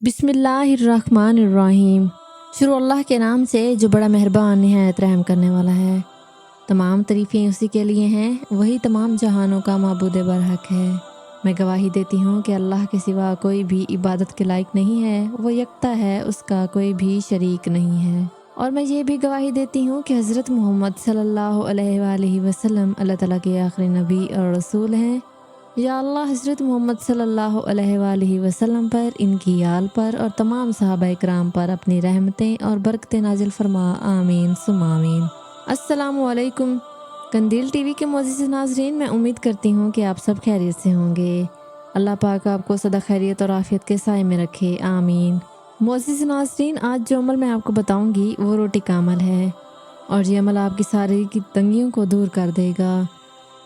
बिस्मिल्लाहिर्रहमानिर्रहीम। शुरू अल्लाह के नाम से जो बड़ा मेहरबान निहायत रहम करने वाला है। तमाम तारीफ़ें उसी के लिए हैं, वही तमाम जहानों का माबूद बरहक है। मैं गवाही देती हूँ कि अल्लाह के सिवा कोई भी इबादत के लायक नहीं है, वो यकता है, उसका कोई भी शरीक नहीं है। और मैं ये भी गवाही देती हूँ कि हज़रत मोहम्मद सल्लल्लाहु अलैहि वसल्लम अल्लाह ताला के आखिरी नबी और रसूल हैं। या अल्लाह हज़रत मोहम्मद सल्लल्लाहु अलैहि वसल्लम पर, इनकी आल पर और तमाम सहाबा इकराम पर अपनी रहमतें और बरकतें नाजिल फरमा, आमीन सुम आमीन। अस्सलामु अलैकुम कंदील टीवी के मोअज़्ज़िज़ नाज़रीन, मैं उम्मीद करती हूँ कि आप सब खैरियत से होंगे। अल्लाह पाक आपको सदा खैरियत और आफियत के साए में रखे, आमीन। मोअज़्ज़िज़ नाज़रीन, आज जो अमल मैं आपको बताऊँगी वो रोटी का अमल है और ये अमल आपकी सारी की तंगियों को दूर कर देगा।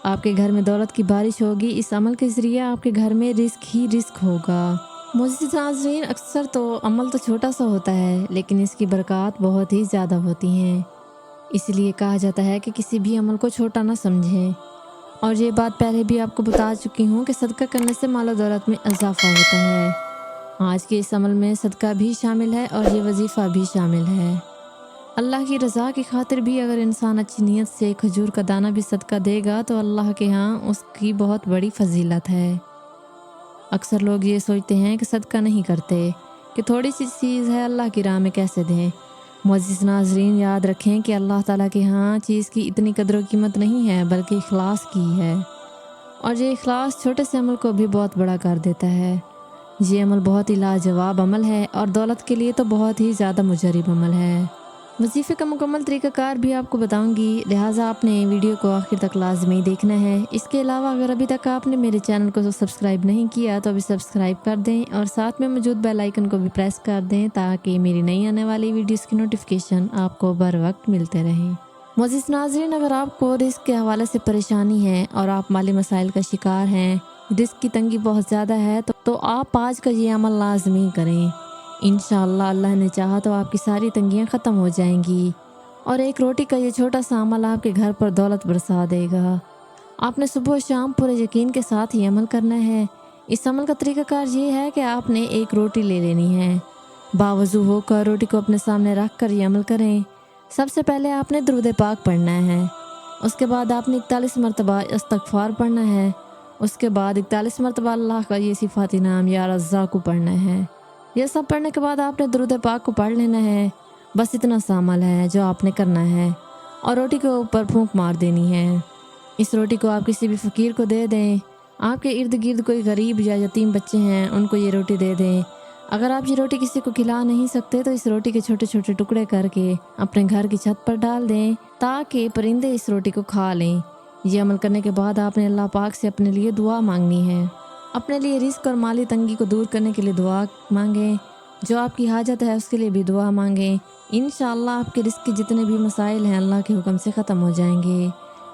आपके घर में दौलत की बारिश होगी। इस अमल के ज़रिए आपके घर में रिस्क ही रिस्क होगा। मुअज़्ज़िज़ नाज़रीन, अक्सर तो अमल तो छोटा सा होता है, लेकिन इसकी बरक़ात बहुत ही ज़्यादा होती हैं। इसलिए कहा जाता है कि किसी भी अमल को छोटा ना समझें। और ये बात पहले भी आपको बता चुकी हूँ कि सदका करने से माल दौलत में इजाफ़ा होता है। आज के इस अमल में सदका भी शामिल है और ये वजीफ़ा भी शामिल है। अल्लाह की रज़ा की खातिर भी अगर इंसान अच्छी नीयत से खजूर का दाना भी सदका देगा तो अल्लाह के यहाँ उसकी बहुत बड़ी फजीलत है। अक्सर लोग ये सोचते हैं कि सदका नहीं करते, कि थोड़ी सी चीज़ है अल्लाह की राह में कैसे दें। मुअज़्ज़िज़ नाज़रीन, याद रखें कि अल्लाह ताला के यहाँ चीज़ की इतनी कदर व कीमत नहीं है, बल्कि इखलास की है। और ये इखलास छोटे से अमल को भी बहुत बड़ा कर देता है। ये अमल बहुत ही लाजवाब अमल है और दौलत के लिए तो बहुत ही ज़्यादा मुजरिब अमल है। वजीफ़े का मुकम्मल तरीक़ाकार भी आपको बताऊंगी, लिहाजा आपने वीडियो को आखिर तक लाजमी देखना है। इसके अलावा अगर अभी तक आपने मेरे चैनल को सब्सक्राइब नहीं किया तो अभी सब्सक्राइब कर दें और साथ में मौजूद बेल आइकन को भी प्रेस कर दें, ताकि मेरी नई आने वाली वीडियोस की नोटिफिकेशन आपको बर वक्त मिलते रहें। मुअज़्ज़िज़ नाज़रीन, अगर आपको रिस्क के हवाले से परेशानी है और आप माली मसाइल का शिकार हैं, रिस्क की तंगी बहुत ज़्यादा है, तो आप आज का ये अमल लाजमी करें। इंशाअल्लाह अल्लाह ने चाहा तो आपकी सारी तंगियां ख़त्म हो जाएंगी और एक रोटी का ये छोटा सा अमल आपके घर पर दौलत बरसा देगा। आपने सुबह शाम पूरे यकीन के साथ ये अमल करना है। इस अमल का तरीक़ाकार ये है कि आपने एक रोटी ले लेनी है। बावज़ू होकर रोटी को अपने सामने रख कर ये अमल करें। सबसे पहले आपने दुरूद पाक पढ़ना है। उसके बाद आपने 41 मरतबा इस्तग़फ़ार पढ़ना है। उसके बाद 41 मरतबा अल्लाह का ये सिफ़ाती नाम या रज़्ज़ाक़ को पढ़ना है। यह सब पढ़ने के बाद आपने दुरूद पाक को पढ़ लेना है। बस इतना सा अमल है जो आपने करना है और रोटी के ऊपर फूंक मार देनी है। इस रोटी को आप किसी भी फ़कीर को दे दें। आपके इर्द गिर्द कोई गरीब या यतीम बच्चे हैं, उनको ये रोटी दे दें। अगर आप ये रोटी किसी को खिला नहीं सकते तो इस रोटी के छोटे छोटे टुकड़े करके अपने घर की छत पर डाल दें, ताकि परिंदे इस रोटी को खा लें। ये अमल करने के बाद आपने अल्लाह पाक से अपने लिए दुआ मांगनी है। अपने लिए रिस्क और माली तंगी को दूर करने के लिए दुआ मांगें। जो आपकी हाजत है उसके लिए भी दुआ मांगें। इंशाअल्लाह आपके रिस्क के जितने भी मसाइल हैं अल्लाह के हुक्म से ख़त्म हो जाएंगे।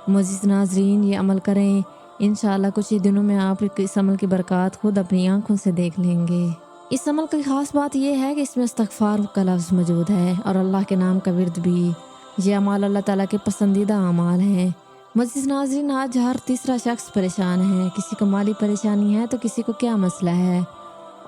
मुअज़्ज़िज़ नाज़रीन, ये अमल करें। इंशाअल्लाह कुछ ही दिनों में आप इस अमल की बरक़ात खुद अपनी आँखों से देख लेंगे। इस अमल की ख़ास बात यह है कि इसमें इस्तग़फ़ार का लफ्ज़ मौजूद है और अल्लाह के नाम का विर्द भी। ये अमाल अल्लाह ताला के पसंदीदा अमाल हैं। मुअज़्ज़िज़ नाज़रीन, आज हर तीसरा शख्स परेशान है। किसी को माली परेशानी है तो किसी को क्या मसला है,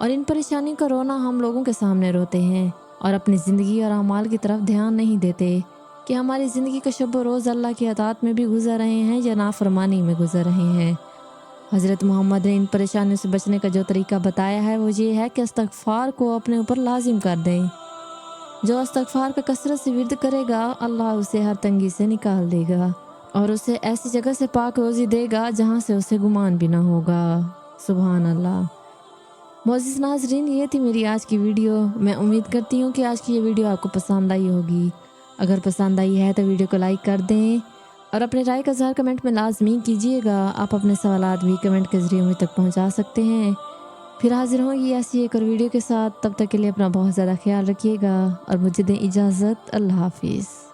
और इन परेशानी का रोना हम लोगों के सामने रोते हैं और अपनी ज़िंदगी और अमाल की तरफ ध्यान नहीं देते कि हमारी ज़िंदगी का शब रोज़ अल्लाह की अताअत में भी गुजर रहे हैं या नाफरमानी में गुजर रहे हैं। हज़रत मोहम्मद ने इन परेशानियों से बचने का जो तरीका बताया है वो ये है कि इस्तग़फ़ार को अपने ऊपर लाजिम कर दें। जो इस्तग़फ़ार का कसरत से विर्द करेगा, अल्लाह उसे हर तंगी से निकाल देगा और उसे ऐसी जगह से पाक रोज़ी देगा जहाँ से उसे गुमान भी ना होगा। सुभान अल्लाह। मुअज़्ज़िज़ नाज़रीन, ये थी मेरी आज की वीडियो। मैं उम्मीद करती हूँ कि आज की ये वीडियो आपको पसंद आई होगी। अगर पसंद आई है तो वीडियो को लाइक कर दें और अपने राय का इज़हार कमेंट में लाजमी कीजिएगा। आप अपने सवालात भी कमेंट के ज़रिए मुझ तक पहुँचा सकते हैं। फिर हाजिर होंगी ऐसी एक और वीडियो के साथ। तब तक के लिए अपना बहुत ज़्यादा ख्याल रखिएगा और मुझे दें इजाज़त। अल्लाह हाफिज़।